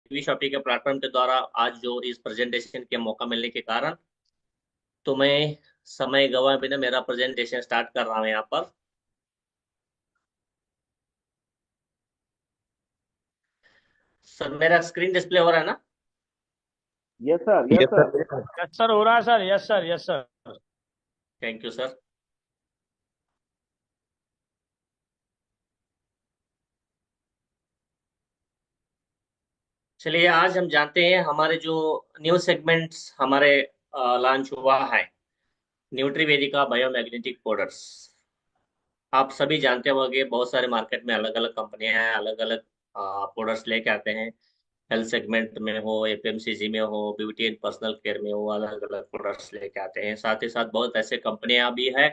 TV shopping के platform के द्वारा आज जो इस प्रेजेंटेशन के मौका मिलने के कारण, तो मैं समय गंवाए बिना मेरा प्रेजेंटेशन स्टार्ट कर रहा हूँ यहाँ पर। सर मेरा स्क्रीन डिस्प्ले हो रहा है ना? Yes sir, yes yes sir. Sir. Yes sir, हो रहा है sir. Yes sir, yes sir. Thank you sir. चलिए आज हम जानते हैं हमारे जो न्यू सेगमेंट्स हमारे लॉन्च हुआ है, न्यूट्रीवेदिका बायोमैग्नेटिक प्रोडक्ट्स। आप सभी जानते होंगे बहुत सारे मार्केट में अलग अलग कंपनियां हैं, अलग अलग प्रोडक्ट्स लेके आते हैं। हेल्थ सेगमेंट में हो, एफएमसीजी में हो, ब्यूटी एंड पर्सनल केयर में हो, अलग अलग प्रोडक्ट्स लेके आते हैं। साथ ही साथ बहुत ऐसे कंपनियां भी है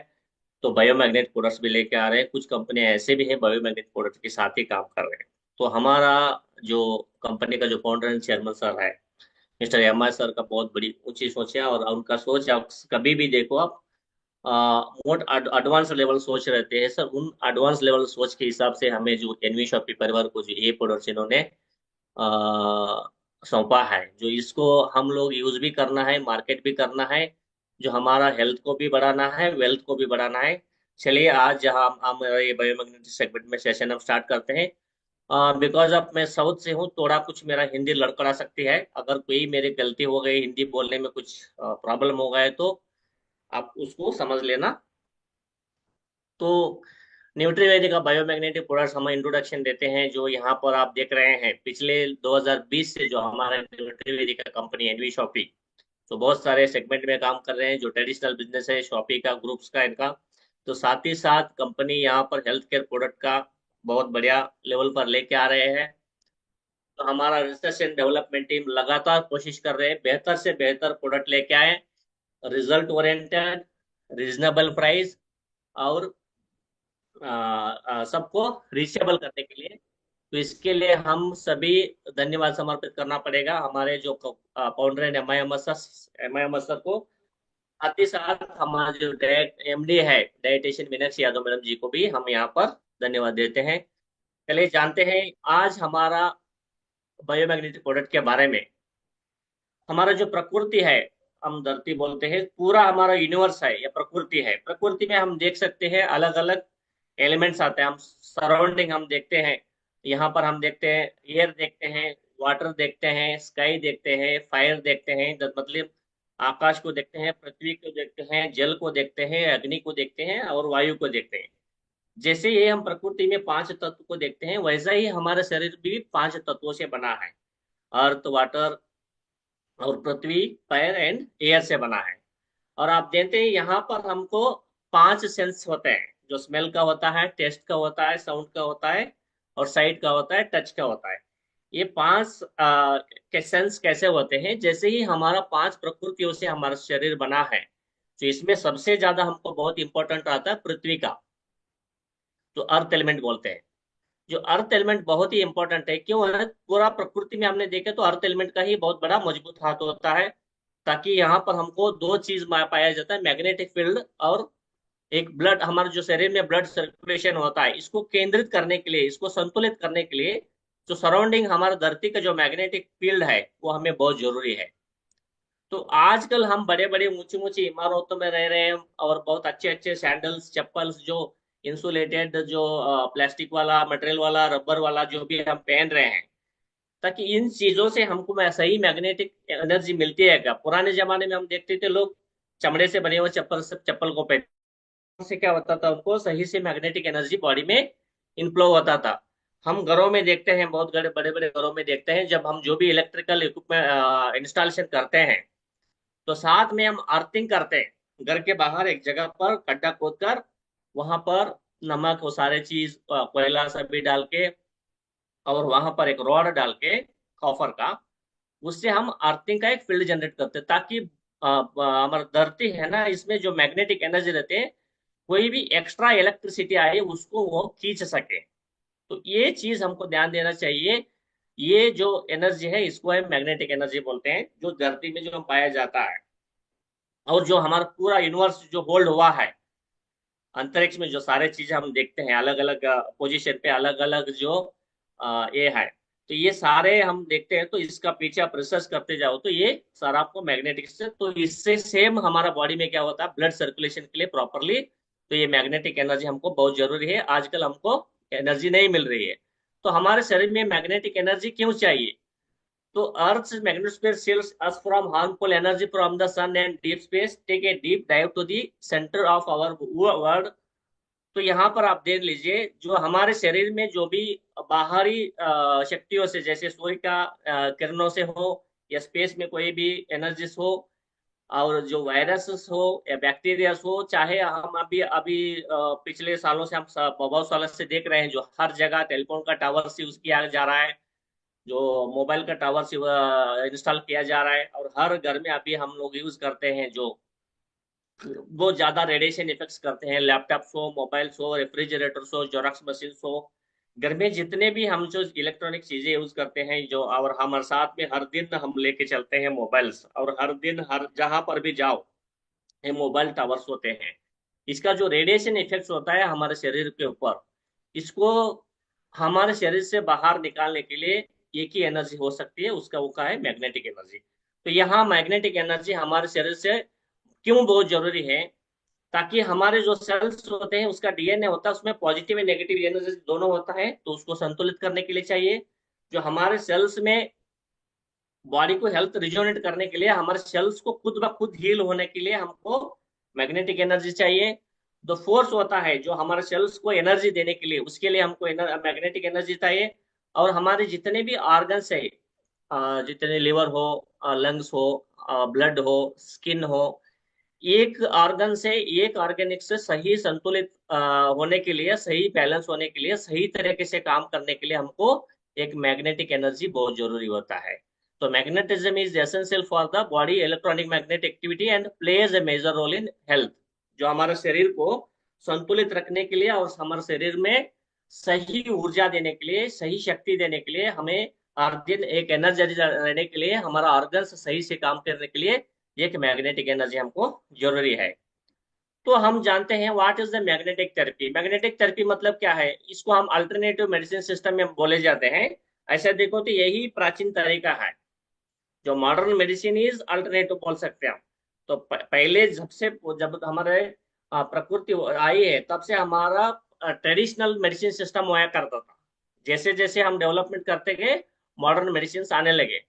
तो बायोमैग्नेट प्रोडक्ट्स भी लेके आ रहे हैं। कुछ कंपनियां ऐसे भी हैं बायोमैग्नेट प्रोडक्ट के साथ ही काम कर रहे हैं। तो हमारा जो कंपनी का जो फाउंडर एंड चेयरमैन सर है, मिस्टर एम आई सर का बहुत बड़ी ऊंची सोच है। और उनका सोच आप कभी भी देखो आप, मोट एडवांस लेवल सोच रहते हैं सर। उन एडवांस लेवल सोच के हिसाब से हमें जो एनवी शॉपी परिवार को जो ये प्रोडक्ट्स इन्होंने सौंपा है, जो इसको हम लोग यूज भी करना है, मार्केट भी करना है, जो हमारा हेल्थ को भी बढ़ाना है, वेल्थ को भी बढ़ाना है। चलिए आज जहाँ हम ये बायोमैग्नेटिक सेगमेंट में सेशन हम स्टार्ट करते हैं। बिकॉज अब मैं साउथ से हूँ, थोड़ा कुछ मेरा हिंदी लड़खड़ा सकती है। अगर कोई मेरी गलती हो गई, हिंदी बोलने में कुछ प्रॉब्लम हो गया है तो आप उसको समझ लेना। तो न्यूट्रीवेदी का बायोमैग्नेटिक प्रोडक्ट्स हम इंट्रोडक्शन देते हैं। जो यहाँ पर आप देख रहे हैं, पिछले 2020 से जो हमारा न्यूट्रीवेदी का कंपनी एनवी शॉपी, तो बहुत सारे सेगमेंट में काम कर रहे हैं। जो ट्रेडिशनल बिजनेस है शॉपी का, ग्रुप्स का, इनका, तो साथ ही साथ कंपनी यहाँ पर हेल्थ केयर प्रोडक्ट का बहुत बढ़िया लेवल पर लेके आ रहे हैं। तो हमारा रिसर्च एंड डेवलपमेंट टीम लगातार कोशिश कर रहे हैं बेहतर से बेहतर प्रोडक्ट लेके आए, रिजल्ट ओरिएंटेड, रीजनेबल प्राइस, और सबको रीचेबल करने के लिए। तो इसके लिए हम सभी धन्यवाद समर्पित करना पड़ेगा हमारे जो founder and M I sir को। साथ ही साथ हमारे जो डायरेक्ट एमडी है, डाइटिशियन मीनाक्षी यादव मैडम जी को भी हम यहाँ पर धन्यवाद देते हैं। चलिए जानते हैं आज हमारा बायोमैग्नेटिक प्रोडक्ट के बारे में। हमारा जो प्रकृति है, हम धरती बोलते हैं, पूरा हमारा यूनिवर्स है या प्रकृति है। प्रकृति में हम देख सकते हैं अलग अलग एलिमेंट्स आते हैं। हम सराउंडिंग हम देखते हैं, यहाँ पर हम देखते हैं एयर देखते हैं, वाटर देखते हैं, स्काई देखते हैं, फायर देखते हैं, मतलब आकाश को देखते हैं, पृथ्वी को देखते हैं, जल को देखते हैं, अग्नि को देखते हैं और वायु को देखते हैं। जैसे ये हम प्रकृति में पांच तत्व को देखते हैं, वैसा ही हमारा शरीर भी पांच तत्वों से बना है। अर्थ, वाटर और पृथ्वी, फायर एंड एयर से बना है। और आप जानते हैं यहाँ पर हमको पांच सेंस होते हैं। जो स्मेल का होता है, टेस्ट का होता है, साउंड का होता है, और साइट का होता है, टच का होता है। ये पांच के सेंस कैसे होते हैं? जैसे ही हमारा पांच प्रकृतियों से हमारा शरीर बना है, तो इसमें सबसे ज्यादा हमको बहुत इंपॉर्टेंट आता है पृथ्वी का, जो अर्थ एलिमेंट बोलते हैं। जो अर्थ एलिमेंट बहुत ही इंपॉर्टेंट है। क्यों है? पूरा प्रकृति में हमने देखा तो अर्थ एलिमेंट का ही बहुत बड़ा मजबूत हाथ होता है। ताकि यहाँ पर हमको दो चीज पाया जाता है, मैग्नेटिक फील्ड और एक ब्लड। हमारे जो शरीर में ब्लड सर्कुलेशन होता है, इसको केंद्रित करने के लिए, इसको संतुलित करने के लिए, जो सराउंडिंग हमारा धरती का जो मैग्नेटिक फील्ड है वो हमें बहुत जरूरी है। तो आजकल हम बड़े बड़े ऊंची ऊंची इमारतों में रह रहे हैं, और बहुत अच्छे अच्छे सैंडल्स, चप्पल्स जो इंसुलेटेड, जो प्लास्टिक वाला, मटेरियल वाला, रबर वाला जो भी हम पहन रहे हैं, ताकि इन चीजों से हमको सही मैग्नेटिक एनर्जी मिलती है क्या? पुराने जमाने में हम देखते थे लोग चमड़े से बने हुए चप्पल से चप्पल को पहनते, से क्या होता था, उनको सही से मैग्नेटिक एनर्जी बॉडी में इनफ्लो होता था। हम घरों में देखते हैं, बहुत बड़े बड़े बड़े घरों में देखते हैं, जब हम जो भी इलेक्ट्रिकल इक्विपमेंट इंस्टॉलेशन करते हैं, तो साथ में हम अर्थिंग करते हैं। घर के बाहर एक जगह पर गड्ढा खोद कर, वहां पर नमक, वो सारे चीज, कोयला सभी डाल के, और वहां पर एक रॉड डाल के, कॉपर का, उससे हम अर्थिंग का एक फील्ड जनरेट करते हैं। ताकि हमारा धरती है ना, इसमें जो मैग्नेटिक एनर्जी रहते हैं, कोई भी एक्स्ट्रा इलेक्ट्रिसिटी आए उसको वो खींच सके। तो ये चीज हमको ध्यान देना चाहिए। ये जो एनर्जी है इसको हम मैग्नेटिक एनर्जी बोलते हैं, जो धरती में जो पाया जाता है। और जो हमारा पूरा यूनिवर्स जो होल्ड हुआ है, अंतरिक्ष में जो सारे चीजें हम देखते हैं, अलग अलग पोजीशन पे, अलग अलग जो ये है, तो ये सारे हम देखते हैं, तो इसका पीछे आप रिसर्च करते जाओ तो ये सारा आपको मैग्नेटिक से, तो इससे सेम हमारा बॉडी में क्या होता है ब्लड सर्कुलेशन के लिए प्रॉपरली, तो ये मैग्नेटिक एनर्जी हमको बहुत जरूरी है। आजकल हमको एनर्जी नहीं मिल रही है, तो हमारे शरीर में मैग्नेटिक एनर्जी क्यों चाहिए? तो अर्थ magnetosphere shields us from harmful energy from the sun and deep space. Take a deep dive to the center of our world. तो यहाँ पर आप देख लीजिए, जो हमारे शरीर में जो भी बाहरी शक्तियों से, जैसे सूर्य का किरणों से हो, या स्पेस में कोई भी एनर्जीज हो, और जो वायरस हो या बैक्टीरिया हो, चाहे हम अभी अभी पिछले सालों से हम बहुत सालों से देख रहे हैं, जो हर जगह टेलीफोन का टावर से यूज किया जा रहा है, जो मोबाइल का टावर से इंस्टॉल किया जा रहा है, और हर घर में अभी हम लोग यूज करते हैं, जो वो ज्यादा रेडिएशन इफेक्ट्स करते हैं। लैपटॉप्स हो, मोबाइल्स हो, रेफ्रिजरेटर्स हो, जोरक्स मशीन हो, घर में जितने भी हम जो इलेक्ट्रॉनिक चीजें यूज करते हैं, जो और हमारे साथ में हर दिन हम लेके चलते हैं मोबाइल्स, और हर दिन हर जहां पर भी जाओ ये मोबाइल टावर्स होते हैं। इसका जो रेडिएशन इफेक्ट्स होता है हमारे शरीर के ऊपर, इसको हमारे शरीर से बाहर निकालने के लिए एक ही एनर्जी हो सकती है, उसका वो का है मैग्नेटिक एनर्जी। तो यहाँ मैग्नेटिक एनर्जी हमारे शरीर से क्यों बहुत जरूरी है? ताकि हमारे जो सेल्स होते हैं, उसका डीएनए होता है, उसमें पॉजिटिव एंड नेगेटिव एनर्जी दोनों होता है, तो उसको संतुलित करने के लिए चाहिए। जो हमारे सेल्स में बॉडी को हेल्थ रिजोनेट करने के लिए, हमारे सेल्स को खुद ब खुद हील होने के लिए हमको मैग्नेटिक एनर्जी चाहिए। जो फोर्स होता है जो हमारे सेल्स को एनर्जी देने के लिए, उसके लिए हमको मैग्नेटिक एनर्जी चाहिए। और हमारे जितने भी ऑर्गन्स है, जितने लिवर हो, लंग्स हो, ब्लड हो, स्किन हो, एक ऑर्गन से एक ऑर्गेनिक से सही संतुलित होने के लिए, सही बैलेंस होने के लिए, सही तरीके से काम करने के लिए हमको एक मैग्नेटिक एनर्जी बहुत जरूरी होता है। तो magnetism is essential for the body electronic magnetic activity and plays a major role in health. जो हमारे शरीर को संतुलित रखने के लिए और हमारे शरीर में सही ऊर्जा देने के लिए, सही शक्ति देने के लिए, हमें हर दिन एक एनर्जी रहने के लिए, हमारा ऑर्गन सही से काम करने के लिए एक मैग्नेटिक एनर्जी हमको जरूरी है। तो हम जानते हैं what is the magnetic therapy. Magnetic therapy मतलब क्या है? इसको हम अल्टरनेटिव मेडिसिन सिस्टम में बोले जाते हैं। ऐसा देखो तो यही प्राचीन तरीका है, जो मॉडर्न मेडिसिन इज अल्टरनेटिव बोल सकते हैं हम। तो पहले जब हमारे प्रकृति आई है, तब से हमारा ट्रेडिशनल मेडिसिन सिस्टम हुआ करता था। जैसे जैसे हम डेवलपमेंट करते गए, मॉडर्न मेडिसिन आने लगे।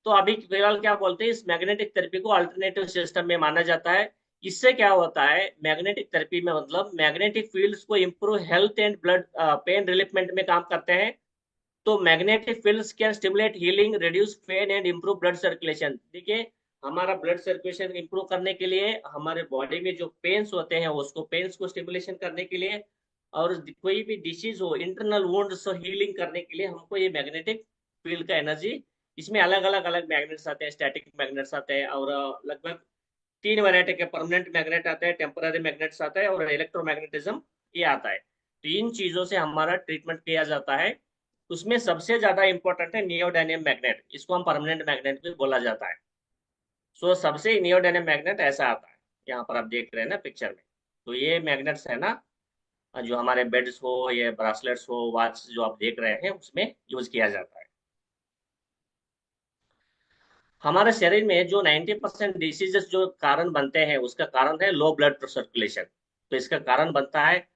तो अभी फिलहाल क्या बोलते हैं, इस मैग्नेटिक थेरेपी को अल्टरनेटिव सिस्टम में माना जाता है। इससे क्या होता है मैग्नेटिक थेरेपी में, मतलब मैग्नेटिक फील्ड्स को improve health and blood pain reliefment में काम करते हैं। तो magnetic fields can stimulate healing, reduce pain and improve blood circulation. देखिए, हमारा ब्लड सर्कुलेशन इंप्रूव करने के लिए, हमारे बॉडी में जो पेन्स होते हैं उसको पेन्स को स्टिमुलेशन करने के लिए, और कोई भी डिसीज हो, इंटरनल वुंड्स हो, हीलिंग करने के लिए हमको ये मैग्नेटिक फील्ड का एनर्जी। इसमें अलग मैग्नेट्स आते हैं, स्टैटिक मैग्नेट्स आते हैं, और लगभग 3 वैरायटी के परमानेंट मैग्नेट आते हैं, टेम्पररी मैग्नेट्स आते हैं, और इलेक्ट्रोमैग्नेटिज्म ये आता है। तो इन चीजों से हमारा ट्रीटमेंट किया जाता है। उसमें सबसे ज्यादा इंपॉर्टेंट है नियोडायनेम मैग्नेट, इसको हम परमानेंट मैग्नेट भी बोला जाता है। सो सबसे नियोडायनेम मैग्नेट ऐसा आता है, यहाँ पर आप देख रहे हैं ना पिक्चर में। तो ये मैग्नेट्स है ना, जो हमारे बेड्स हो, ये ब्रासलेट्स हो, वॉच जो आप देख रहे हैं, उसमें यूज किया जाता है। हमारे शरीर में जो 90% डिसीजेस जो कारण बनते हैं, उसका कारण है लो ब्लड सर्कुलेशन। तो इसका कारण बनता है,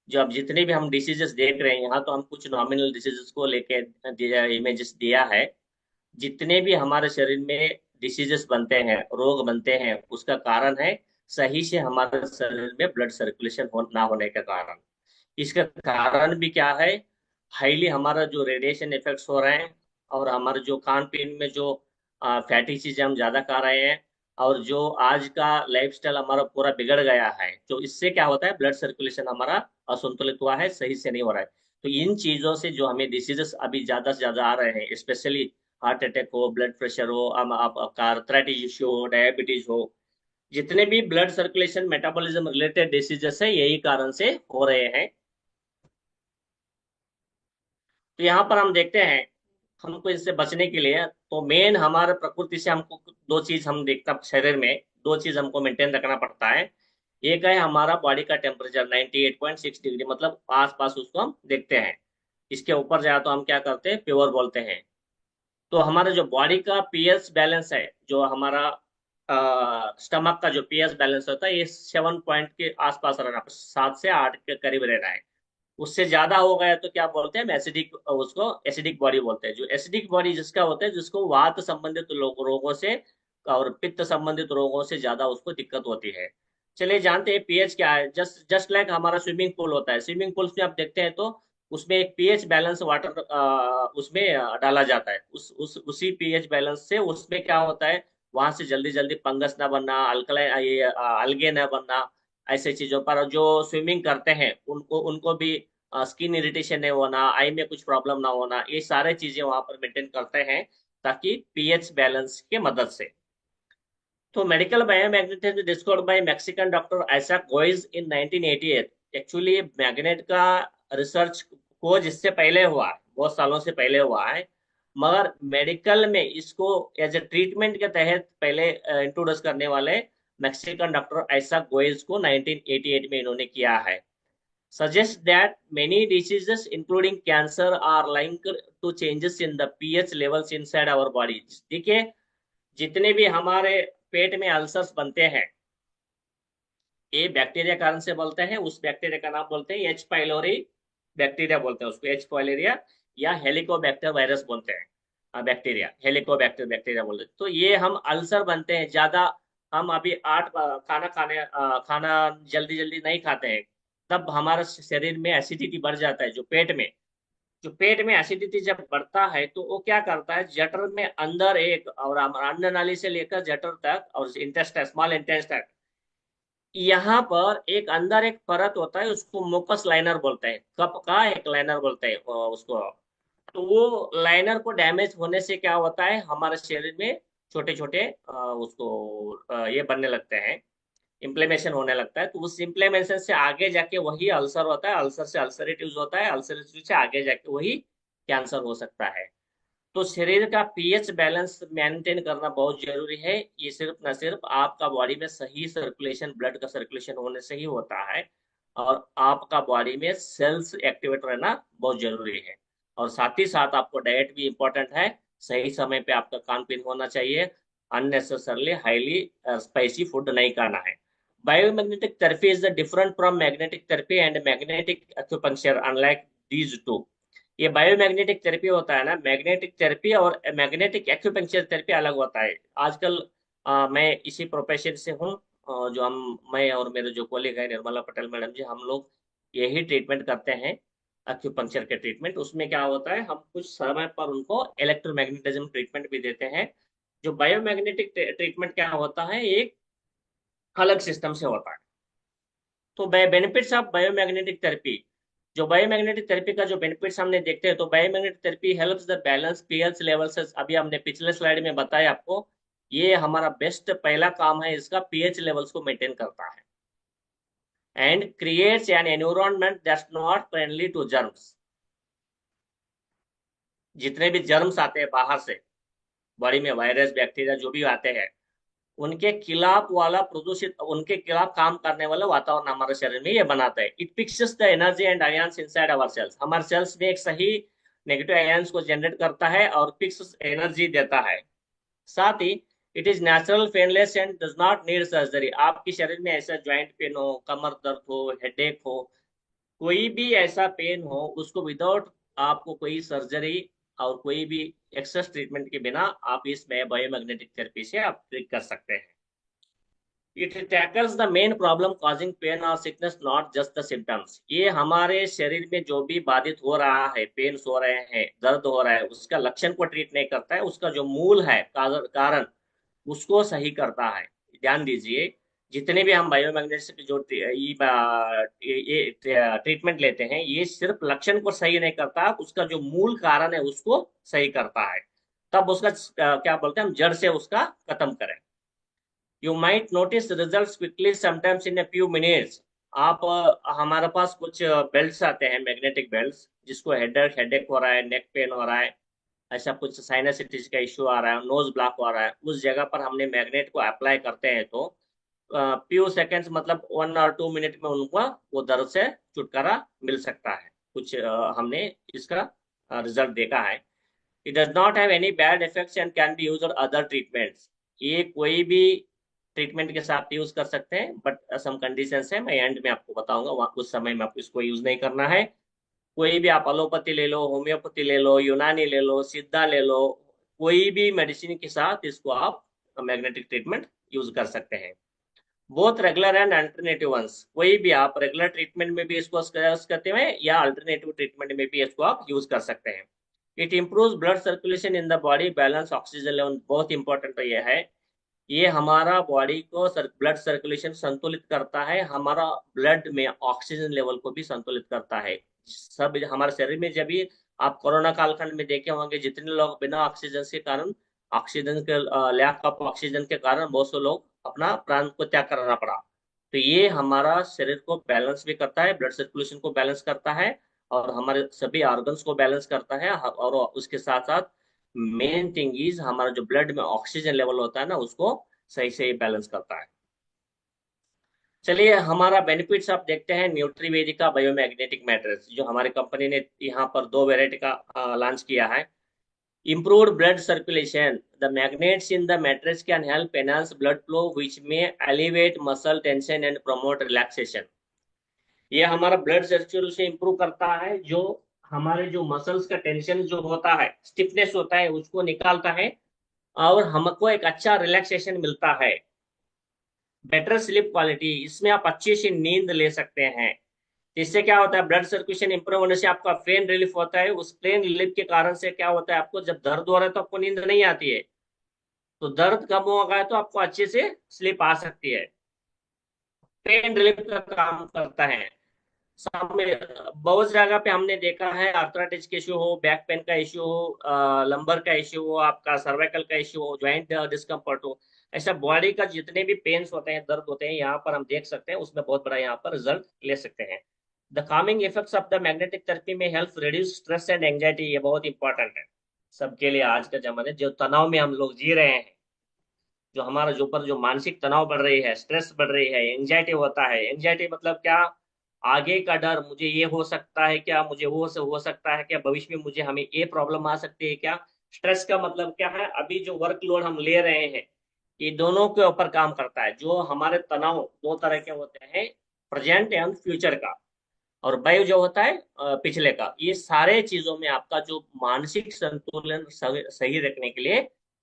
जो अब जितने भी हम डिसीजेस देख रहे हैं, यहाँ तो हम कुछ नॉमिनल डिसीजेस को लेके इमेजेस दिया है। जितने भी हमारे शरीर में डिसीजेस बनते हैं, रोग बनते हैं, उसका कारण है सही से हमारे शरीर में ब्लड सर्कुलेशन ना होने का कारण। इसका कारण भी क्या है? हाईली हमारा जो रेडिएशन इफेक्ट्स हो रहे हैं, और हमारे जो खान पीन में जो फैटी चीजें हम ज्यादा खा रहे हैं, और जो आज का लाइफस्टाइल हमारा पूरा बिगड़ गया है, तो इससे क्या होता है ब्लड सर्कुलेशन हमारा असंतुलित हुआ है, सही से नहीं हो रहा है। तो इन चीजों से जो हमें डिसीजेस अभी ज्यादा से ज्यादा आ रहे हैं, स्पेशली हार्ट अटैक हो, ब्लड प्रेशर हो, आपका आर्थराइटिस इश्यू हो, डायबिटीज हो, जितने भी blood circulation metabolism related diseases है, यही कारण से हो रहे हैं। तो यहाँ पर हम देखते हैं, हमको इससे बचने के लिए तो मेन हमारे प्रकृति से हमको दो चीज हम देखता शरीर में, दो चीज हमको मेंटेन रखना पड़ता है। एक है हमारा बॉडी का टेम्परेचर 98.6 डिग्री, मतलब आस पास उसको हम देखते हैं। इसके ऊपर जाए तो हम क्या करते हैं, प्योर बोलते हैं। तो हमारा जो बॉडी का पीएच बैलेंस है, जो हमारा स्टमक का जो पीएच बैलेंस होता है, ये 7 पॉइंट के आसपास रहना, 7 से 8 के करीब रहना है। उससे ज्यादा हो गया तो क्या बोलते हैं, एसिडिक, उसको एसिडिक बॉडी बोलते हैं। जो एसिडिक बॉडी जिसका होता है, जिसको वात संबंधित रोगों से और पित्त संबंधित रोगों से ज्यादा उसको दिक्कत होती है। चलिए जानते हैं पीएच क्या है। जस्ट जस्ट लाइक हमारा स्विमिंग पूल होता है, स्विमिंग पूल्स में आप देखते हैं तो उसमें एक पीएच बैलेंस वाटर उसमें डाला जाता है। उसी पीएच बैलेंस से उसमें क्या होता है, वहां से जल्दी जल्दी फंगस ना बनना, अल्कलाइन ये अलगे ना बनना, ऐसे चीजों पर जो स्विमिंग करते हैं उनको उनको भी स्किन इरिटेशन नहीं होना, आई में कुछ प्रॉब्लम ना होना, ये सारे चीजें वहां पर मेंटेन करते हैं ताकि पीएच बैलेंस के मदद से। तो medical biomagnetism discovered by Mexican doctor Isaac goes in 1988। Actually magnet का रिसर्च खोज इससे पहले हुआ है, बहुत सालों से पहले हुआ है, मगर मेडिकल में इसको एज ए ट्रीटमेंट के तहत पहले इंट्रोड्यूस करने वाले मैक्सिकन डॉक्टर आइजैक गोइज को 1988 में इन्होंने किया है। Suggests that many diseases, including cancer, are linked to changes in the pH levels inside our body। देखिए, जितने भी हमारे पेट में अल्सर्स बनते हैं, ये बैक्टीरिया कारण से बनते हैं। उस बैक्टीरिया का नाम बोलते हैं एच पाइलोरी बैक्टीरिया बोलते हैं उसको, एच पाइलोरिया, या हेलिकोबैक्टर वायरस बोलते हैं, बैक्टीरिया हेलिकोबैक्टर बैक्टीरिया बोलते हैं। तो ये हम अल्सर बनते हैं ज्यादा, हम अभी खाना जल्दी जल्दी नहीं खाते हैं, तब हमारे शरीर में एसिडिटी बढ़ जाता है। जो पेट में एसिडिटी जब बढ़ता है तो वो क्या करता है, जठर में अंदर एक, और अन्न नाली से लेकर जठर तक और इंटेस्टाइन, स्मॉल इंटेस्टाइन, यहाँ पर एक अंदर एक परत होता है, उसको मुकस लाइनर बोलते हैं, कप का एक लाइनर बोलते हैं उसको। तो वो लाइनर को डैमेज होने से क्या होता है, हमारे शरीर में छोटे छोटे उसको ये बनने लगते हैं, इम्प्लेमेशन होने लगता है। तो उस इम्प्लेमेशन से आगे जाके वही अल्सर होता है, अल्सर से अल्सरेटिव होता है, अल्सरेटिव से आगे जाके वही कैंसर हो सकता है। तो शरीर का पीएच बैलेंस मेंटेन करना बहुत जरूरी है। ये सिर्फ न सिर्फ आपका बॉडी में सही सर्कुलेशन, ब्लड का सर्कुलेशन होने से ही होता है, और आपका बॉडी में सेल्स एक्टिवेट रहना बहुत जरूरी है। और साथ ही साथ आपको डाइट भी इम्पोर्टेंट है, सही समय पे आपका खान पीन होना चाहिए, अननेसेसरली हाईली स्पाइसी फूड नहीं खाना है। Biomagnetic therapy is different from magnetic therapy and magnetic acupuncture unlike these two. ये बायोमैग्नेटिक थेरेपी होता है ना, मैग्नेटिक थेरेपी और मैग्नेटिक एक्यूपंक्चर थेरेपी अलग होता है। आजकल मैं इसी प्रोफेशन से हूँ, जो मैं और मेरे जो कोलीग है निर्मला पटेल मैडम जी, हम लोग यही ट्रीटमेंट करते हैं, एक्यूपंक्चर के ट्रीटमेंट। उसमें क्या होता है, हम कुछ समय पर उनको इलेक्ट्रोमैग्नेटिज्म ट्रीटमेंट भी देते हैं। जो बायोमैग्नेटिक ट्रीटमेंट क्या होता है, एक अलग सिस्टम से होता है। तो बेनिफिट्स ऑफ बायोमैग्नेटिक थेरेपी, जो बायोमैग्नेटिक थेरेपी का जो बेनिफिट्स हमने देखते हैं, तो biomagnetic therapy helps the balance pH levels. अभी हमने पिछले स्लाइड में बताया आपको, ये हमारा बेस्ट पहला काम है, इसका पीएच लेवल्स को मेंटेन करता है। And creates an environment that's not friendly to germs. जितने भी जर्म्स आते हैं बाहर से, बॉडी में वायरस बैक्टीरिया जो भी आते हैं, उनके खिलाफ वाला प्रदूषित, उनके खिलाफ काम करने वाला वातावरण हमारे शरीर में ये बनाता है। It fixes the energy and ions inside our cells. हमारे सेल्स में एक सही नेगेटिव आयंस को जनरेट करता है और फिक्स एनर्जी देता है। साथ ही it is natural, painless and does not need surgery. आपके शरीर में ऐसा ज्वाइंट पेन हो, कमर दर्द हो, हेडेक हो, कोई भी ऐसा पेन हो, उसको विदाउट आपको कोई सर्जरी और कोई भी एक्सेस ट्रीटमेंट के बिना आप इस बायोमैग्नेटिक थेरेपी से आप ट्रीट कर सकते हैं। It tackles the main problem causing pain और sickness, not just the symptoms. ये हमारे शरीर में जो भी बाधित हो रहा है, पेन हो रहे हैं, दर्द हो रहा है, उसका लक्षण को ट्रीट नहीं करता है, उसका जो मूल है कारण, उसको सही करता है। ध्यान दीजिए, जितने भी हम बायोमैग्नेटिक जो ये ट्रीटमेंट लेते हैं, ये सिर्फ लक्षण को सही नहीं करता, उसका जो मूल कारण है उसको सही करता है। तब उसका क्या बोलते हैं, हम जड़ से उसका खत्म करें। You might notice results quickly sometimes in a few minutes. आप हमारे पास कुछ बेल्ट्स आते हैं, मैग्नेटिक बेल्ट्स, जिसको हेडेक हो रहा है, नेक पेन हो रहा है, ऐसा कुछ साइनसाइटिस का इश्यू आ रहा है, नोज ब्लॉक हो रहा है, उस जगह पर हमने मैग्नेट को अप्लाई करते हैं तो फ्यू सेकेंड्स, मतलब 1 और 2 मिनट में उनको वो दर्द से छुटकारा मिल सकता है। कुछ हमने इसका रिजल्ट देखा है। It does not have any bad effects and can be use on other treatments. ये कोई भी ट्रीटमेंट के साथ यूज कर सकते हैं, बट सम कंडीशंस है, मैं एंड में आपको बताऊंगा, उस समय में आपको इसको यूज नहीं करना है। कोई भी आप एलोपैथी ले लो, होम्योपैथी ले लो, यूनानी ले लो, सिद्धा ले लो, कोई भी मेडिसिन के साथ इसको आप मैग्नेटिक ट्रीटमेंट यूज कर सकते हैं। Both regular and alternative ones, कोई भी आप रेगुलर ट्रीटमेंट में भी इसको यूज करते हैं या अल्टरनेटिव ट्रीटमेंट में भी इसको आप यूज कर सकते हैं। It improves blood circulation in the body, balance oxygen level, बहुत इंपॉर्टेंट तो ये है, ये हमारा बॉडी को ब्लड सर्कुलेशन संतुलित करता है, हमारा ब्लड में ऑक्सीजन लेवल को भी संतुलित करता है। सब हमारे शरीर में जब भी आप कोरोना कालखंड में देखे होंगे, जितने लोग बिना ऑक्सीजन के कारण, ऑक्सीजन के लैक ऑफ ऑक्सीजन के कारण बहुत से लोग अपना प्राण को त्याग करना पड़ा। तो ये हमारा शरीर को बैलेंस भी करता है, ब्लड सर्कुलेशन को बैलेंस करता है, और हमारे सभी ऑर्गन्स को बैलेंस करता है, और उसके साथ साथ मेन थिंग इज हमारा जो ब्लड में ऑक्सीजन लेवल होता है ना, उसको सही से बैलेंस करता है। चलिए हमारा बेनिफिट्स आप देखते हैं। न्यूट्रीवेदिका बायोमैग्नेटिक मैट्रेस, जो हमारी कंपनी ने यहाँ पर 2 वैरायटी का लॉन्च किया है। Improved blood circulation, the magnets in the mattress can help enhance blood flow which may elevate muscle tension and promote relaxation. ये हमारा ब्लड सर्कुलेशन इंप्रूव करता है, जो हमारे जो मसल्स का टेंशन जो होता है, स्टिफनेस होता है, उसको निकालता है, और हमको एक अच्छा रिलैक्सेशन मिलता है। बेटर स्लीप क्वालिटी, इसमें आप अच्छी सी नींद ले सकते हैं। इससे क्या होता है, ब्लड सर्कुलेशन इंप्रूव होने से आपका पेन रिलीफ होता है। उस पेन रिलीफ के कारण से क्या होता है, आपको जब दर्द हो रहा है तो आपको नींद नहीं आती है, तो दर्द कम हो गया है तो आपको अच्छे से स्लीप आ सकती है। पेन रिलीफ का काम करता है। सामने बहुत जगह पे हमने देखा है, आर्थराइटिस के इश्यू हो, बैक पेन का इश्यू हो, लंबर का इश्यू हो, आपका सर्वाइकल का इश्यू हो, ज्वाइंट डिस्कम्फर्ट हो, ऐसा बॉडी का जितने भी पेन्स होते हैं, दर्द होते हैं, यहाँ पर हम देख सकते हैं, उसमें बहुत बड़ा यहाँ पर रिजल्ट ले सकते हैं। The calming effects of the magnetic therapy may help reduce stress and anxiety, ये बहुत इंपॉर्टेंट है सबके लिए। आज के जमाने जो तनाव में हम लोग जी रहे हैं, जो हमारा जो पर जो मानसिक तनाव बढ़ रही है, स्ट्रेस बढ़ रही है, एंजाइटी होता है। एंजाइटी मतलब क्या, आगे का डर, मुझे ये हो सकता है क्या, मुझे वो से हो सकता है क्या, भविष्य में मुझे हमें ये प्रॉब्लम आ सकती है क्या। स्ट्रेस का मतलब क्या है, अभी जो वर्कलोड हम ले रहे हैं, ये दोनों के ऊपर काम करता है। जो हमारे तनाव 2 तरह के होते हैं, प्रेजेंट एंड फ्यूचर का, और बायो जो होता है पिछले का। ये सारे चीजों में आपका जो मानसिक संतुलन सही रखने के लिए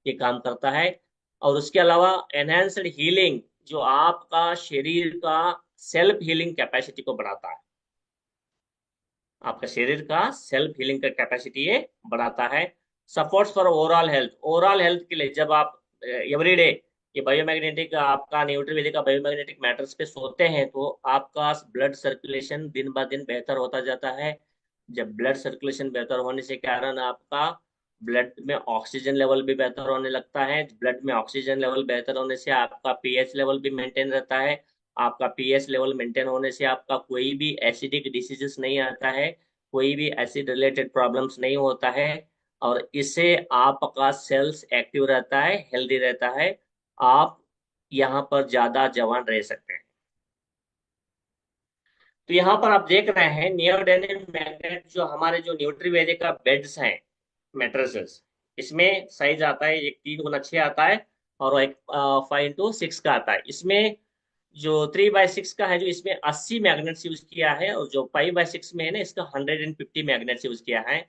ये काम करता है। और उसके अलावा एनहेंस्ड हीलिंग, जो आपका शरीर का सेल्फ हीलिंग कैपेसिटी को बढ़ाता है, आपका शरीर का सेल्फ हीलिंग का कैपेसिटी ये बढ़ाता है। Supports for overall health, overall health के लिए जब आप एवरीडे ये बायोमैग्नेटिक आपका न्यूट्रीवेदिक का बायोमैग्नेटिक मैटर्स पे सोते हैं, तो आपका ब्लड सर्कुलेशन दिन ब दिन बेहतर होता जाता है। जब ब्लड सर्कुलेशन बेहतर होने से कारण आपका ब्लड में ऑक्सीजन लेवल भी बेहतर होने लगता है। ब्लड में ऑक्सीजन लेवल बेहतर होने से आपका पीएच लेवल भी मेंटेन रहता है। आपका पीएच लेवल मेंटेन होने से आपका कोई भी एसिडिक डिसीजेस नहीं आता है, कोई भी एसिड रिलेटेड प्रॉब्लम्स नहीं होता है, और इससे आपका सेल्स एक्टिव रहता है, हेल्दी रहता है, आप यहाँ पर ज्यादा जवान रह सकते हैं। तो यहाँ पर आप देख रहे हैं नियोडेनिम मैग्नेट, जो हमारे जो न्यूट्रीवेदिक का बेड्स हैं, मेट्रेसेस, इसमें साइज आता है, एक 3x6 आता है, और एक 5x6 का आता है। इसमें जो 3x6 का है, जो इसमें 80 मैग्नेट्स यूज किया है, और जो 5x6 में है ना, इसका 150 मैग्नेट्स यूज किया है।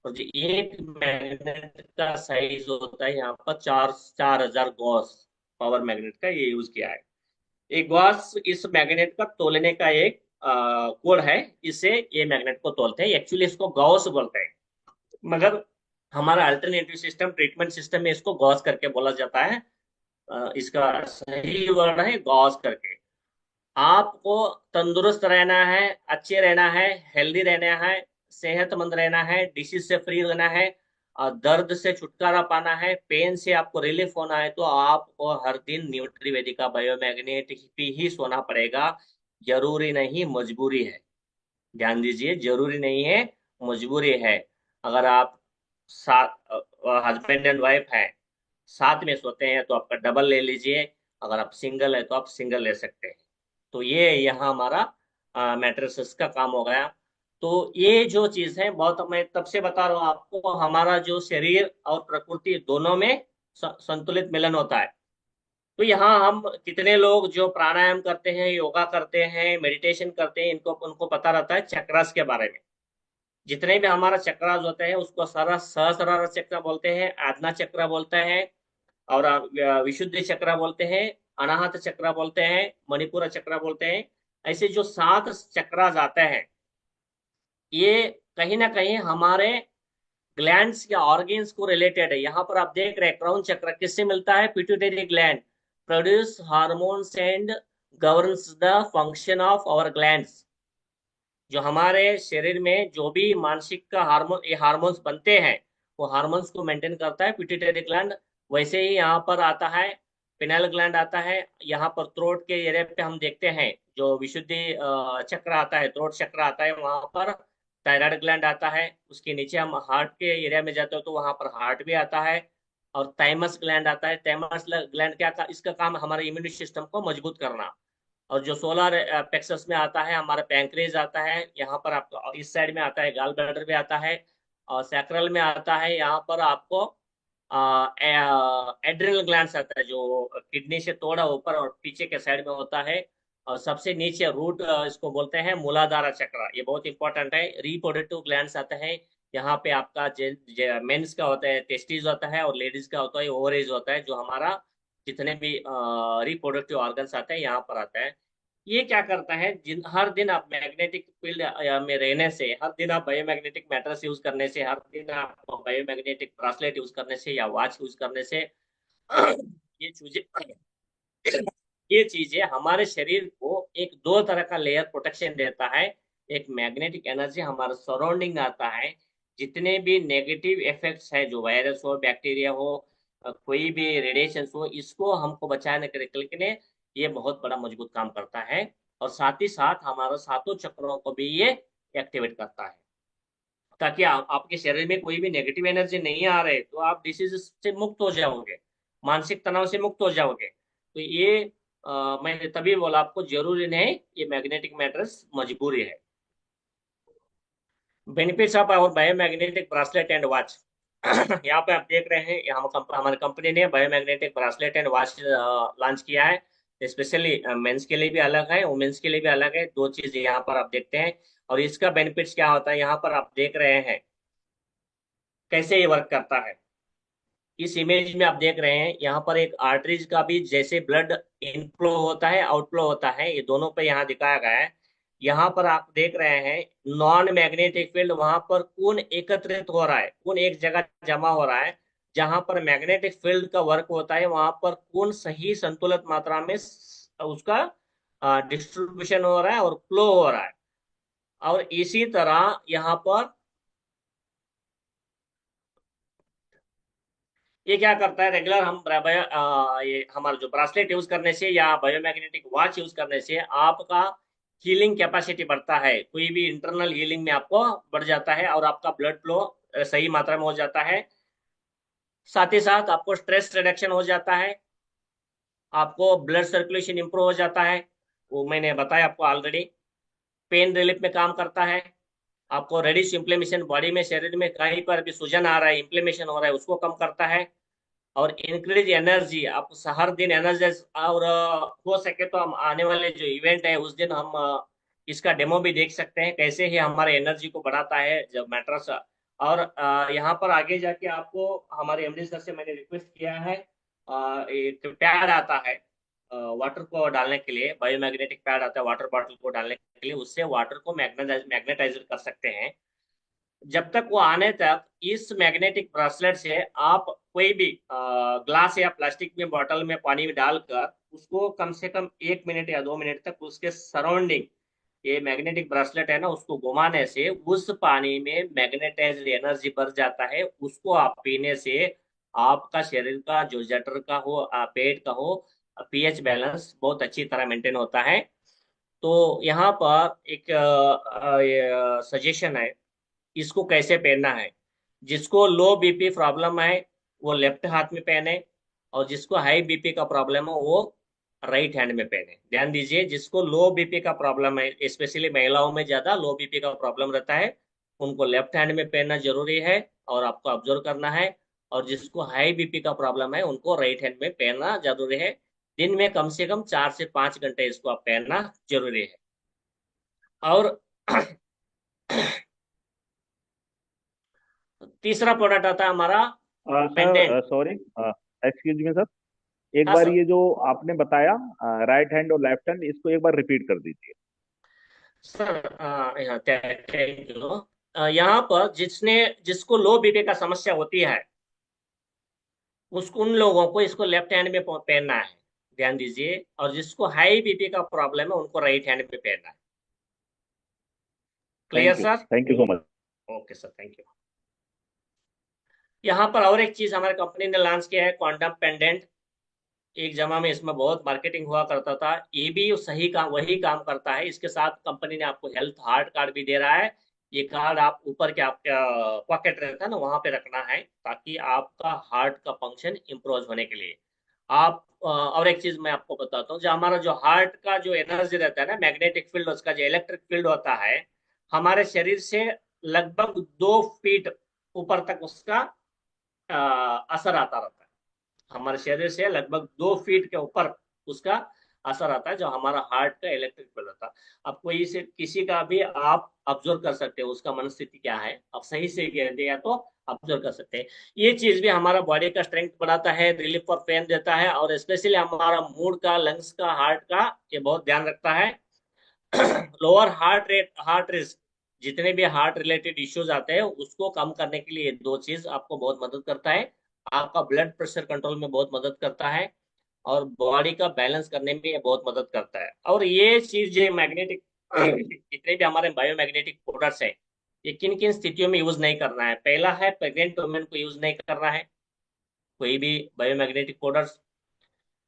और जो एक मैग्नेट का साइज होता है यहाँ पर 4000 गॉस पावर मैग्नेट का ये यूज किया है। एक गॉस इस मैग्नेट का तोलने का एक कोड है, इससे ये मैग्नेट को तोलते हैं। एक्चुअली इसको गॉस बोलते हैं, मगर हमारा अल्टरनेटिव सिस्टम, ट्रीटमेंट सिस्टम में इसको गॉस करके बोला जाता है। इसका सही वर्ड है गॉस करके। आपको तंदुरुस्त रहना है, अच्छे रहना है, हेल्दी रहना है, सेहतमंद रहना है, डिसीज से फ्री रहना है, और दर्द से छुटकारा पाना है, पेन से आपको रिलीफ होना है, तो आपको हर दिन न्यूट्रीवेदिक का बायोमैग्नेट पे ही सोना पड़ेगा। जरूरी नहीं, मजबूरी है। ध्यान दीजिए, जरूरी नहीं है, मजबूरी है। अगर आप साथ हस्बैंड एंड वाइफ है, साथ में सोते हैं, तो आपका डबल ले लीजिए। अगर आप सिंगल है तो आप सिंगल ले सकते हैं। तो ये यहाँ हमारा मैट्रेसेस का काम हो गया। तो ये जो चीज है बहुत, मैं तब से बता रहा हूँ आपको, हमारा जो शरीर और प्रकृति दोनों में संतुलित मिलन होता है। तो यहाँ हम कितने लोग जो प्राणायाम करते हैं, योगा करते हैं, मेडिटेशन करते हैं, इनको उनको पता रहता है चक्रास के बारे में। जितने भी हमारा चक्रास होते हैं उसको सारा सहस्रार चक्र बोलते हैं, आज्ञा चक्र बोलते हैं, और विशुद्धि चक्र बोलते हैं, अनाहत चक्र बोलते हैं, मणिपुर चक्र बोलते हैं। ऐसे जो 7 चक्रास आते हैं, ये कहीं ना कहीं हमारे ग्लैंड्स या ऑर्गन्स को रिलेटेड है। यहाँ पर आप देख रहे हैं क्राउन चक्र किससे मिलता है? Pituitary gland produce hormones and governs the function of our glands. जो हमारे शरीर में जो भी मानसिक का हार्मोन, ये हार्मोन्स बनते हैं, वो हार्मोन्स को मेंटेन करता है पिट्यूटरी ग्लैंड। वैसे ही यहाँ पर आता है पिनेल ग्लैंड आता है। यहाँ पर थ्रोट के एरिया पे हम देखते हैं जो विशुद्धि चक्र आता है, थ्रोट चक्र आता है, वहां पर थायराइड ग्लैंड आता है। उसके नीचे हम हार्ट के एरिया में जाते हो तो वहां पर हार्ट भी आता है, और थाइमस ग्लैंड आता है। थाइमस ग्लैंड इसका काम हमारे इम्यून सिस्टम को मजबूत करना। और जो सोलर प्लेक्सस में आता है हमारा पैंक्रियाज आता है, यहाँ पर आपको इस साइड में आता है गॉल ब्लैडर में आता है, और सैक्रल में आता है। यहाँ पर आपको एड्रिनल ग्लैंड्स आता है जो किडनी से थोड़ा ऊपर और पीछे के साइड में होता है। और सबसे नीचे रूट, इसको बोलते हैं मूलाधार चक्र, ये बहुत इंपॉर्टेंट है। रिप्रोडक्टिव ग्लैंड्स आता है यहाँ पे आपका। मेंस का होता है टेस्टिस होता है, और लेडीज का होता है ओवरीज होता है। जो हमारा जितने भी रिप्रोडक्टिव ऑर्गन्स आते हैं यहाँ पर आता है। ये क्या करता है, हर दिन आप मैग्नेटिक फील्ड में रहने से, हर दिन आप बायोमैग्नेटिक मैटर्स यूज करने से, हर दिन आप बायोमैग्नेटिक ब्रासलेट यूज करने से या वॉच यूज करने से ये चीजें ये चीजें हमारे शरीर को एक दो तरह का लेयर प्रोटेक्शन देता है। एक मैग्नेटिक एनर्जी हमारे सराउंडिंग आता है। जितने भी नेगेटिव इफेक्ट्स है, जो वायरस हो, बैक्टीरिया हो, कोई भी रेडिएशन हो, इसको हमको बचाने के लिए ये बहुत बड़ा मजबूत काम करता है। और साथ ही साथ हमारे सातों चक्रों को भी ये एक्टिवेट करता है, ताकि आपके शरीर में कोई भी नेगेटिव एनर्जी नहीं आ रहे, तो आप डिसीज से मुक्त हो जाओगे, मानसिक तनाव से मुक्त हो जाओगे। तो ये मैंने तभी बोला आपको, जरूरी नहीं, ये मैग्नेटिक मैटर्स मजबूरी है। Benefits of our biomagnetic bracelet and watch. यहाँ पे आप देख रहे हैं, हमारी कंपनी ने biomagnetic bracelet and watch launch किया है। स्पेशली मेंस के लिए भी अलग है, वुमेन्स के लिए भी अलग है। दो चीज यहाँ पर आप देखते हैं। और इसका बेनिफिट्स क्या होता है, यहाँ पर आप देख रहे हैं कैसे ये वर्क करता है। इस इमेज में आप देख रहे हैं यहाँ पर एक आर्टरीज का भी जैसे ब्लड इनफ्लो होता है, आउटफ्लो होता है, ये दोनों पे यहाँ दिखाया गया है। यहाँ पर आप देख रहे हैं नॉन मैग्नेटिक फील्ड, वहां पर कौन एकत्रित हो रहा है, कौन एक जगह जमा हो रहा है। जहां पर मैग्नेटिक फील्ड का वर्क होता है वहां पर कौन सही संतुलित मात्रा में उसका डिस्ट्रीब्यूशन हो रहा है और फ्लो हो रहा है। और इसी तरह यहाँ पर ये क्या करता है, रेगुलर हम ये हमारा जो ब्रासलेट यूज करने से या बायोमैग्नेटिक वॉच यूज करने से आपका हीलिंग कैपेसिटी बढ़ता है। कोई भी इंटरनल हीलिंग में आपको बढ़ जाता है, और आपका ब्लड फ्लो सही मात्रा में हो जाता है। साथ ही साथ आपको स्ट्रेस रिडक्शन हो जाता है, आपको ब्लड सर्कुलेशन इंप्रूव हो जाता है, वो मैंने बताया आपको ऑलरेडी। पेन रिलीफ में काम करता है, आपको रेडिश इन्फ्लेमेशन बॉडी में, शरीर में कहीं पर भी सूजन आ रहा है, इन्फ्लेमेशन हो रहा है, उसको कम करता है। और इंक्रीज एनर्जी, आप हर दिन एनर्जी। और हो सके तो हम आने वाले जो इवेंट है उस दिन हम इसका डेमो भी देख सकते हैं, कैसे ही हमारे एनर्जी को बढ़ाता है जब मैट्रेस। और यहाँ पर आगे जाके आपको हमारे एमडी सर से मैंने रिक्वेस्ट किया है, एक पैड आता है वाटर को डालने के लिए, बायोमैग्नेटिक पैड आता है वाटर बॉटल को डालने के लिए, उससे वाटर को मैग्नेटाइज कर सकते हैं। जब तक वो आने तक इस मैग्नेटिक ब्रासलेट से आप कोई भी ग्लास या प्लास्टिक में बॉटल में पानी डालकर उसको कम से कम 1 मिनट या 2 मिनट तक उसके सराउंडिंग, ये मैग्नेटिक ब्रासलेट है ना, उसको घुमाने से उस पानी में मैग्नेटाइज्ड एनर्जी बढ़ जाता है। उसको आप पीने से आपका शरीर का जो जठर का हो, पेट का हो, पीएच बैलेंस बहुत अच्छी तरह मेंटेन होता है। तो यहाँ पर एक सजेशन है, इसको कैसे पहनना है। जिसको लो बीपी प्रॉब्लम है वो लेफ्ट हाथ में पहने, और जिसको हाई बीपी का प्रॉब्लम है वो राइट हैंड में पहने। ध्यान दीजिए, जिसको लो बीपी का प्रॉब्लम है, स्पेशली महिलाओं में ज्यादा लो बीपी का प्रॉब्लम रहता है, उनको लेफ्ट हैंड में पहनना जरूरी है और आपको ऑब्जर्व करना है। और जिसको हाई बीपी का प्रॉब्लम है उनको राइट हैंड में पहनना जरूरी है। दिन में कम से कम 4 से 5 घंटे इसको आप पहनना जरूरी है। और तीसरा प्रोडक्ट आता है हमारा pendant. Sir sorry, excuse me sir, एक हाँ बार सर। ये जो आपने बताया राइट हैंड और लेफ्ट हैंड, इसको एक बार रिपीट कर दीजिए। सर यहाँ थैंक यू। यहाँ पर जिसको लो बीपी का समस्या होती है, उसको उन लोगों को इसको लेफ्ट हैंड में पहनना है। ध्यान दीजिए। और जिसको हाई बीपी का प्रॉब्लम है उनको राइट हैंड में पहनना है। Clear sir? Thank you so much. Okay sir, thank you. यहाँ पर और एक चीज हमारी कंपनी ने लॉन्च किया है, क्वांटम पेंडेंट। एक जमा में इसमें बहुत मार्केटिंग हुआ करता था, ये भी सही काम वही काम करता है। इसके साथ कंपनी ने आपको हेल्थ हार्ट कार्ड भी दे रहा है। ये कार्ड आप ऊपर के आपका पॉकेट रहता है ना, वहां पे रखना है, ताकि आपका हार्ट का फंक्शन इम्प्रूव होने के लिए। आप और एक चीज मैं आपको बताता हूँ, जो हमारा जो हार्ट का जो एनर्जी रहता है ना, मैग्नेटिक फील्ड, उसका जो इलेक्ट्रिक फील्ड होता है, हमारे शरीर से लगभग 2 फीट ऊपर तक उसका असर आता रहता है। हमारे शरीर से लगभग 2 फीट के ऊपर उसका असर आता है, जो हमारा हार्ट का इलेक्ट्रिक फील्ड होता है। अब कोई से किसी का भी आप ऑब्जर्व कर सकते हो, उसका मनस्थिति क्या है, आप सही से कह दिया तो ऑब्जर्व कर सकते हैं। ये चीज भी हमारा बॉडी का स्ट्रेंथ बढ़ाता है, रिलीफ और पेन देता है, और स्पेशली हमारा मूड का, लंग्स का, हार्ट का ये बहुत ध्यान रखता है। लोअर हार्ट रिस्क, जितने भी हार्ट रिलेटेड इश्यूज आते हैं उसको कम करने के लिए ये दो चीज आपको बहुत मदद करता है। आपका ब्लड प्रेशर कंट्रोल में बहुत मदद करता है, और बॉडी का बैलेंस करने में ये बहुत मदद करता है। और ये चीज, ये मैग्नेटिक जितने भी हमारे बायोमैग्नेटिक प्रोडक्ट्स है, ये किन किन स्थितियों में यूज नहीं करना है। पहला है, प्रेग्नेंट वुमेन को यूज नहीं करना है कोई भी बायोमैग्नेटिक प्रोडक्ट्स।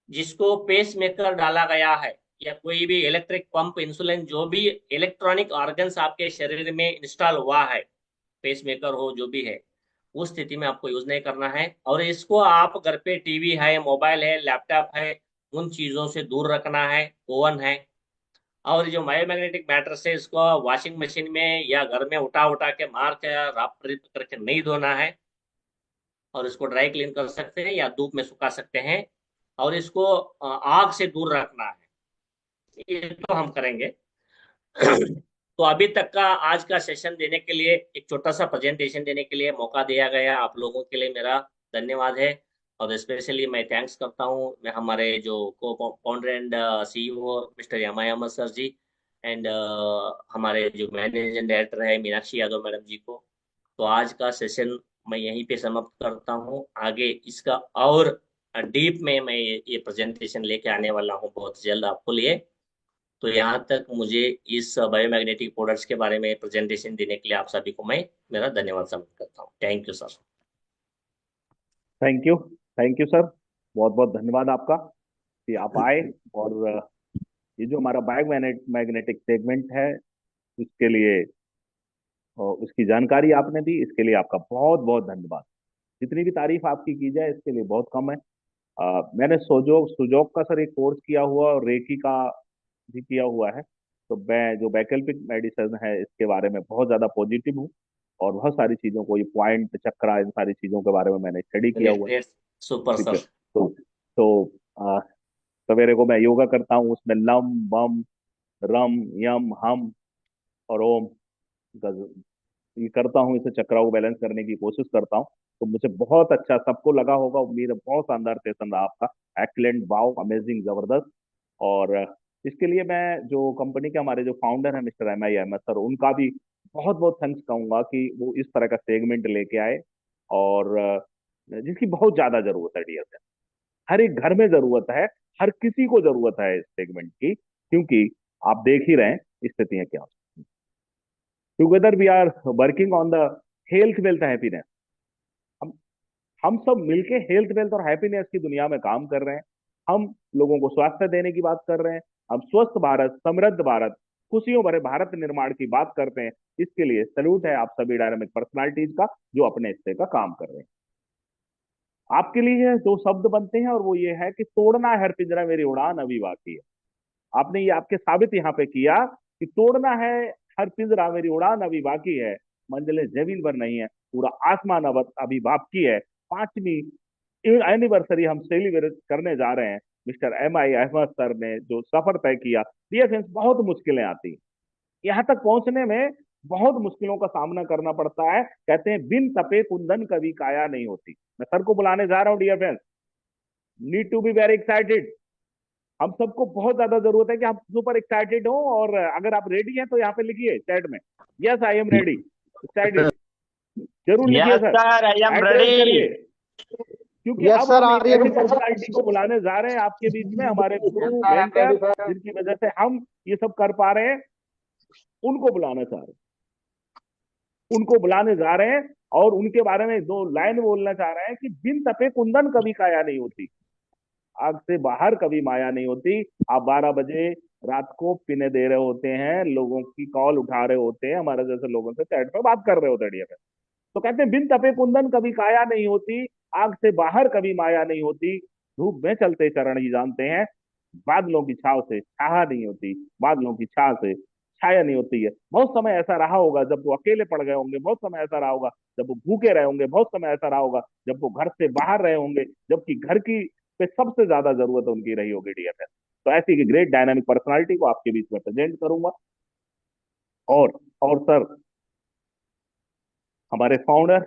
जिसको पेस मेकर डाला गया है, या कोई भी इलेक्ट्रिक पंप, इंसुलिन, जो भी इलेक्ट्रॉनिक ऑर्गन्स आपके शरीर में इंस्टॉल हुआ है, पेस मेकर हो जो भी है, उस स्थिति में आपको यूज नहीं करना है। और इसको आप घर पे टीवी है, मोबाइल है, लैपटॉप है, उन चीजों से दूर रखना है, ओवन है। और जो बायोमैग्नेटिक मैटर से, इसको वॉशिंग मशीन में या घर में उठा उठा के मार के राप करके नहीं धोना है, और इसको ड्राई क्लीन कर सकते हैं या धूप में सुखा सकते हैं। और इसको आग से दूर रखना है, ये तो हम करेंगे। तो अभी तक का आज का सेशन देने के लिए, एक छोटा सा प्रेजेंटेशन देने के लिए मौका दिया गया आप लोगों के लिए मेरा धन्यवाद है। और स्पेशली मैं थैंक्स करता हूँ मैं हमारे जो cofounder and CEO mister यमाया अहमद सर जी, एंड हमारे जो मैनेजिंग डायरेक्टर है मीनाक्षी यादव मैडम जी को। तो आज का सेशन मैं यहीं पे समाप्त करता हूँ। आगे इसका और डीप में मैं ये प्रेजेंटेशन लेके आने वाला हूँ बहुत जल्द आपको लिए। तो यहाँ तक मुझे इस बायोमैग्नेटिक प्रोडक्ट्स के बारे में प्रेजेंटेशन देने के लिए आप सभी को मैं मेरा धन्यवाद समर्पित करता हूँ। Thank you sir. Thank you, thank you sir, बहुत बहुत धन्यवाद आपका कि आप आए। और ये जो हमारा बायो मैग्नेटिक सेगमेंट है, उसके लिए उसकी जानकारी आपने दी, इसके लिए आपका बहुत बहुत धन्यवाद। जितनी भी तारीफ आपकी की जाए इसके लिए बहुत कम है। मैंने सुजोग सुजोग का सर एक कोर्स किया हुआ और रेकी का भी किया हुआ है। तो मैं जो वैकल्पिक मेडिसिन है इसके बारे में बहुत ज़्यादा पॉजिटिव हूँ, और बहुत सारी चीज़ों को, ये पॉइंट चक्रा, इन सारी चीज़ों के बारे में मैंने स्टडी किया ग्रेट हुआ है। ग्रेट, सुपर ठीक है, सर। तो सवेरे को मैं योगा करता हूँ, उसमें लम बम रम यम हम और ओम ये करता हूँ, इसे चक्रा को बैलेंस करने की कोशिश करता हूँ। तो मुझे बहुत अच्छा, सबको लगा होगा, उम्मीद है बहुत शानदार सेशन रहा आपका। एक्सीलेंट, वाओ, अमेजिंग, जबरदस्त। और इसके लिए मैं जो कंपनी के हमारे जो फाउंडर हैं मिस्टर एम आई अहमद सर, उनका भी बहुत बहुत थैंक्स कहूंगा कि वो इस तरह का सेगमेंट लेके आए। और जिसकी बहुत ज्यादा जरूरत है डियर सर, हर एक घर में जरूरत है, हर किसी को जरूरत है इस सेगमेंट की, क्योंकि आप देख ही रहे हैं स्थितियां क्या। Together we are working on the health wealth happiness. हम हम सब मिलके हेल्थ वेल्थ और हैप्पीनेस की दुनिया में काम कर रहे हैं। हम लोगों को स्वास्थ्य देने की बात कर रहे हैं। हम स्वस्थ भारत, समृद्ध भारत, खुशियों भरे भारत निर्माण की बात करते हैं। इसके लिए सैल्यूट है आप सभी डायनामिक पर्सनालिटीज का, जो अपने हिस्से का काम कर रहे हैं। आपके लिए दो शब्द बनते हैं और वो ये है कि तोड़ना है हर पिंजरा मेरी उड़ान अभी बाकी है। आपने ये आपके साबित यहाँ पे किया कि तोड़ना है हर पिंजरा मेरी उड़ान अभी बाकी है, मंजिलें जमीन पर नहीं है, पूरा आसमान अब अभी बाकी है। 5वीं एनिवर्सरी हम सेलिब्रेट करने जा रहे हैं। मिस्टर MI अहमद सर ने जो सफर तय किया, डियर फ्रेंड्स, बहुत मुश्किलें आती हैं यहाँ तक पहुंचने में, बहुत मुश्किलों का सामना करना पड़ता है। कहते हैं बिन तपे कुंदन कभी काया नहीं होती। मैं सर को बुलाने जा रहा हूँ dear friends, need to be very excited. हम सबको बहुत ज्यादा जरूरत है कि हम सुपर एक्साइटेड हो, और अगर आप रेडी हैं तो यहाँ पे लिखिए चैट में, yes I am ready excited, जरूर लिखिए yes sir, sir, I am encourage ready. करिए। क्योंकि यस अब सर, हम एक आर एम ऐसी पर्सनालिटी को बुलाने जा रहे हैं आपके बीच में, हमारे गुरु मेंटर, जिनकी वजह से हम ये सब कर पा रहे हैं, उनको बुलाना चाह रहे हैं, उनको बुलाने जा रहे हैं। और उनके बारे में दो लाइन बोलना चाह रहे हैं कि बिन तपे कुंदन कभी काया नहीं होती, आग से बाहर कभी माया नहीं होती। आप 12 बजे रात को पीने दे रहे होते हैं, लोगों की कॉल उठा रहे होते हैं, हमारे जैसे लोगों से चैट पर बात कर रहे होते हैं DFS। तो कहते हैं बिन तपे कुंदन कभी काया नहीं होती, आग से बाहर कभी माया नहीं होती, धूप में चलते चरण ही जानते हैं, बादलों की छाव से छाया नहीं होती, बादलों की छाव से छाया नहीं होती है। बहुत समय ऐसा रहा होगा जब वो अकेले पड़ गए होंगे, बहुत समय ऐसा रहा होगा जब वो भूखे रहे होंगे, बहुत समय ऐसा रहा होगा जब वो घर से बाहर रहे होंगे, जबकि घर की पे सबसे ज्यादा जरूरत उनकी रही होगी DFS। तो ऐसी की ग्रेट डायनामिक पर्सनालिटी को आपके बीच में प्रेजेंट करूंगा। और और सर, हमारे फाउंडर